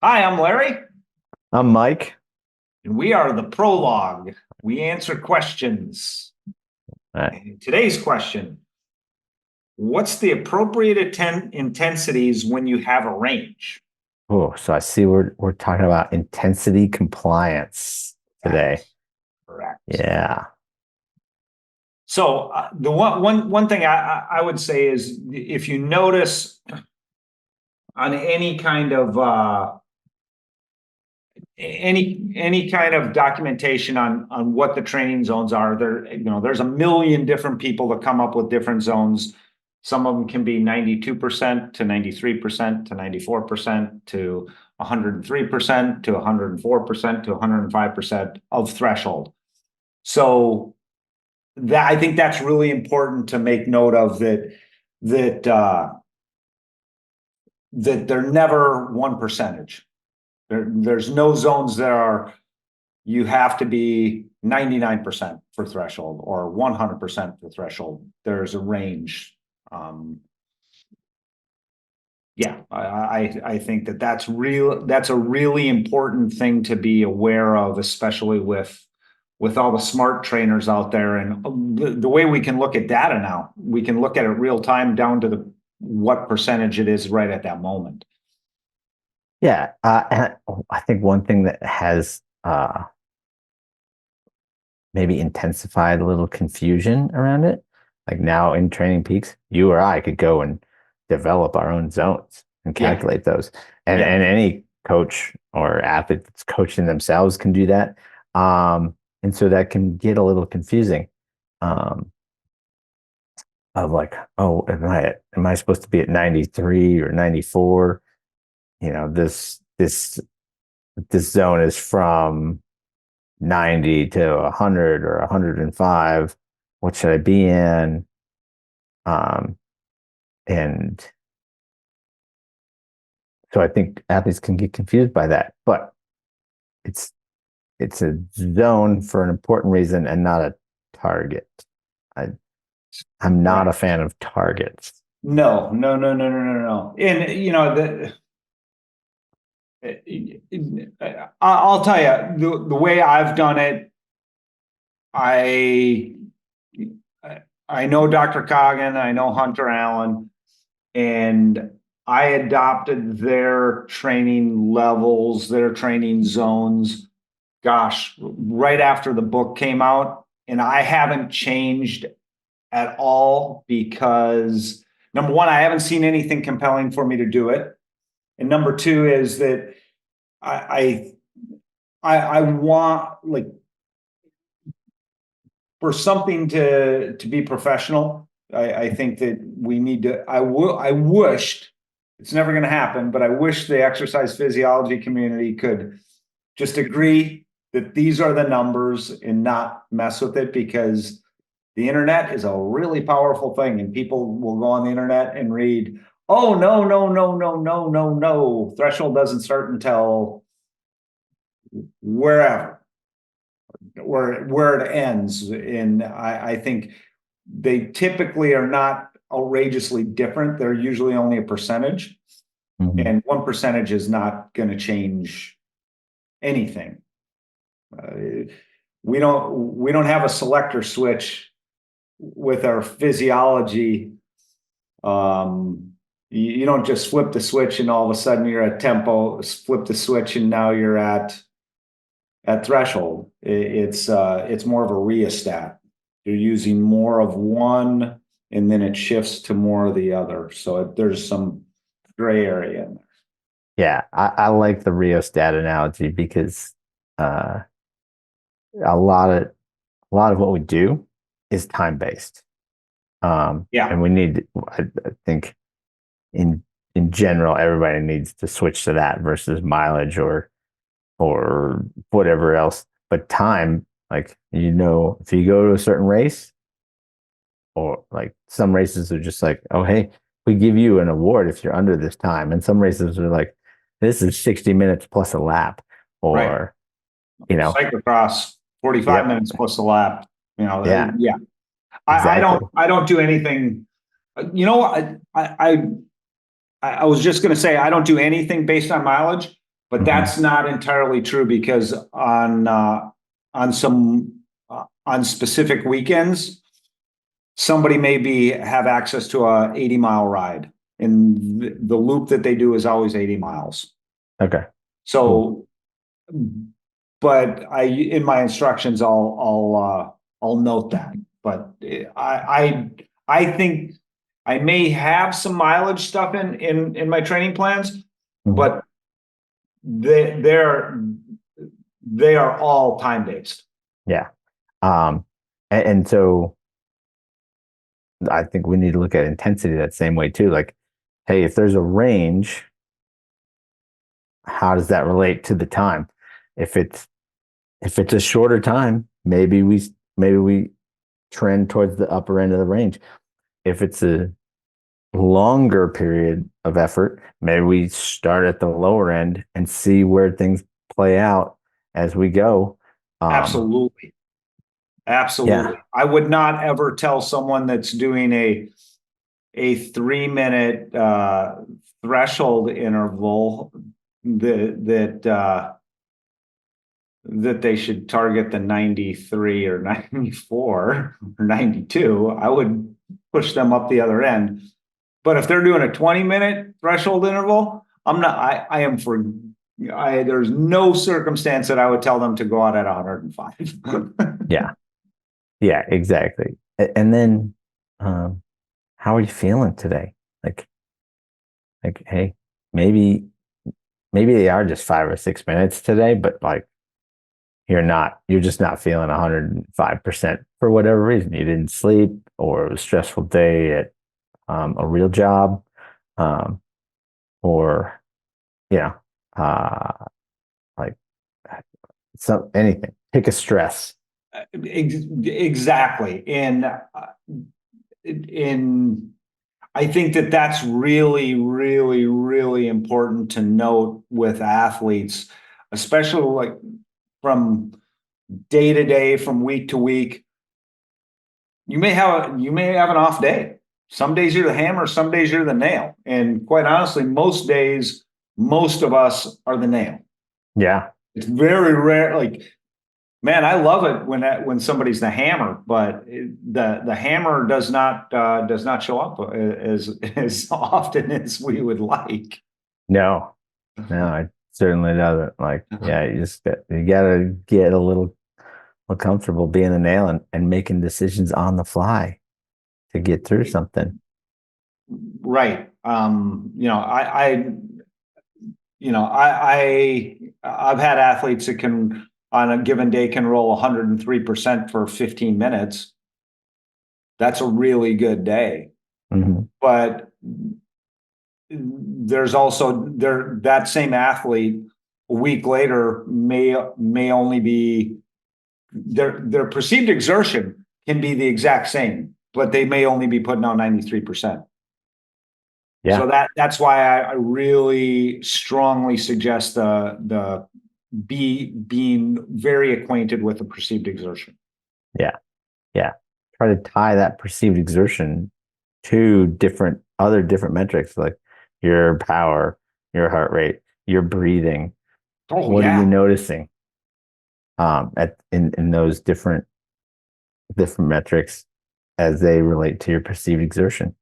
Hi, I'm Larry, I'm Mike. and we are the Prologue. We answer questions. Uh, And today's question: what's the appropriate intensities when you have a range? so I see we're talking about intensity compliance today. Yes, correct. Yeah. So the one thing I would say is if you notice on any kind of any kind of documentation on what the training zones are, there's a million different people that come up with different zones. Some of them can be 92% to 93% to 94% to 103% to 104% to 105% of threshold. So that I think that's really important to make note of, that they're never one percentage. There's no zones that are you have to be 99% for threshold or 100% for threshold. There's a range. Um, yeah, I think that's real. That's a really important thing to be aware of, especially with all the smart trainers out there. And the way we can look at data now, we can look at it real time down to the what percentage it is right at that moment. Yeah. And I think one thing that has maybe intensified a little confusion around it, like now in Training Peaks, you or I could go and develop our own zones and Yeah, calculate those. And yeah, any coach or athlete that's coaching themselves can do that. And so that can get a little confusing. Um, of like, oh, am I supposed to be at 93 or 94? This zone is from 90 to 100 or 105. What should I be in? Um, and so I think athletes can get confused by that, but it's it's a zone for an important reason and not a target. I I'm not a right. fan of targets. No, no, no, no, no, no, no. And I'll tell you the way I've done it. I I know Dr. Coggin, I know Hunter Allen, and I adopted their training levels, their training zones. Gosh, right after the book came out, and I haven't changed at all because number one, I haven't seen anything compelling for me to do it, and number two is that I I want like for something to be professional. I think that we need to. I wished it's never going to happen, but I wish the exercise physiology community could just agree that these are the numbers and not mess with it because the internet is a really powerful thing, and people will go on the internet and read, "Oh no, no, no, no, no, no, no! Threshold doesn't start until wherever." Where it ends. And I think they typically are not outrageously different. They're usually only a percentage, Mhm. and one percentage is not going to change anything. Uh, we don't have a selector switch with our physiology. You don't just flip the switch and all of a sudden you're at tempo. Flip the switch and now you're at threshold. It's more of a rheostat. You're using more of one, and then it shifts to more of the other. So there's some gray area in there. Yeah, I like the rheostat analogy because uh, a lot of a lot of what we do is time based. And Yeah, I think in in general, everybody needs to switch to that versus mileage or whatever else. But time, like if you go to a certain race, or like some races are just like, oh hey, we give you an award if you're under this time, and some races are like, this is 60 minutes plus a lap, right. or you know, Cyclocross, 45 yep, minutes plus a lap. yeah, Yeah. I exactly. don't do anything. You know, I was just going to say I don't do anything based on mileage, But that's not entirely true because on specific weekends, somebody have access to a 80-mile ride, and the loop that they do is always 80 miles. Okay. So, but in my instructions, I'll note that. But I think I may have some mileage stuff in my training plans, but they are all time based. Yeah. And so I think we need to look at intensity that same way too. Like, hey, if there's a range, how does that relate to the time? If it's a shorter time, maybe we trend towards the upper end of the range. If it's a longer period of effort, maybe we start at the lower end and see where things play out as we go. Absolutely. Absolutely. Yeah. I would not ever tell someone that's doing a 3-minute threshold interval that they should target the 93 or 94 or 92. I would push them up the other end. But if they're doing a 20-minute threshold interval, there's no circumstance that I would tell them to go out at 105. Yeah, exactly. And then, how are you feeling today? Like, hey, maybe they are just 5 or 6 minutes today, but like, you're just not feeling 105% for whatever reason. You didn't sleep, or it was a stressful day at a real job, or, you know, like, anything. Pick a stress. Exactly. And I think that's really, really, really important to note with athletes, especially like from day to day, from week to week. You may have an off day. Some days you're the hammer, some days you're the nail. And quite honestly, most days, most of us are the nail. Yeah. It's very rare. Like, man, I love it when somebody's the hammer, but the hammer does not show up as often as we would like. No, it certainly doesn't. Like, yeah, you gotta get a little comfortable being a nail and making decisions on the fly to get through something. Right. I've had athletes that can, on a given day, can roll 103% for 15 minutes. That's a really good day. But there's also that same athlete a week later may only be their perceived exertion can be the exact same, but they may only be putting out 93%. Yeah. So that's why I really strongly suggest being very acquainted with the perceived exertion. Yeah. Try to tie that perceived exertion to other different metrics, like your power, your heart rate, your breathing. What are you noticing in those different metrics as they relate to your perceived exertion?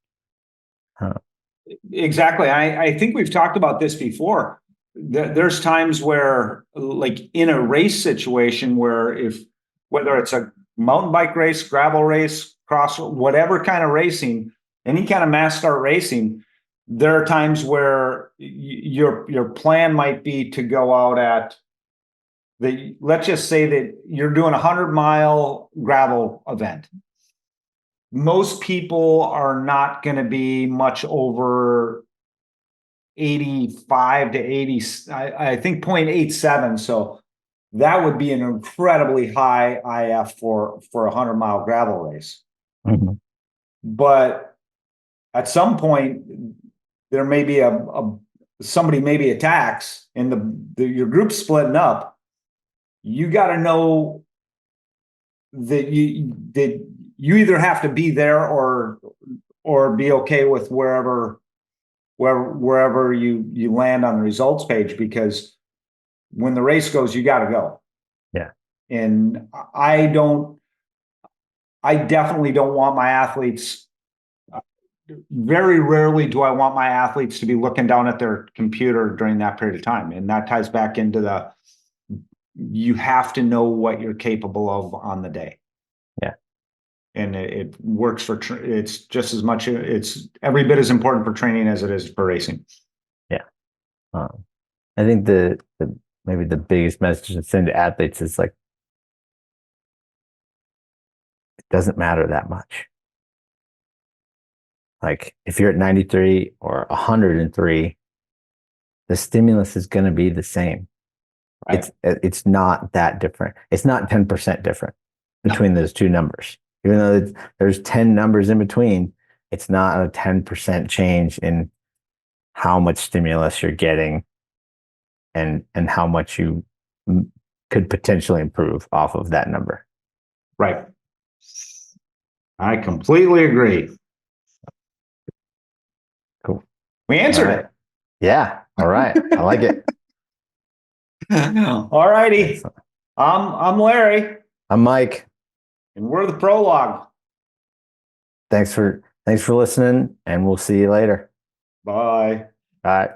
Exactly. I think we've talked about this before. There's times where, like in a race situation, whether it's a mountain bike race, gravel race, cross, whatever kind of racing, any kind of mass start racing, there are times where your plan might be to go out at let's just say that you're doing a 100-mile gravel event. Most people are not going to be much over 85 to 80, I think 0.87. So that would be an incredibly high IF for a 100-mile gravel race. But at some point, there may be somebody maybe attacks and your group's splitting up. You got to know that you either have to be there or be okay with wherever you land on the results page, because when the race goes, you got to go. Yeah. And I definitely don't want my athletes. Very rarely do I want my athletes to be looking down at their computer during that period of time. And that ties back into you have to know what you're capable of on the day. Yeah. And it works it's just as much, it's every bit as important for training as it is for racing. Yeah. I think maybe the biggest message to send to athletes is like, it doesn't matter that much. Like if you're at 93 or 103, the stimulus is going to be the same. Right. It's not that different. It's not 10% different between those two numbers. Even though there's 10 numbers in between, it's not a 10% change in how much stimulus you're getting and how much you could potentially improve off of that number. Right. I completely agree. Cool. We answered it. Yeah. All right. I like it. All righty. I'm Larry. I'm Mike. And we're the Prologue. Thanks for listening, and we'll see you later. Bye. All right.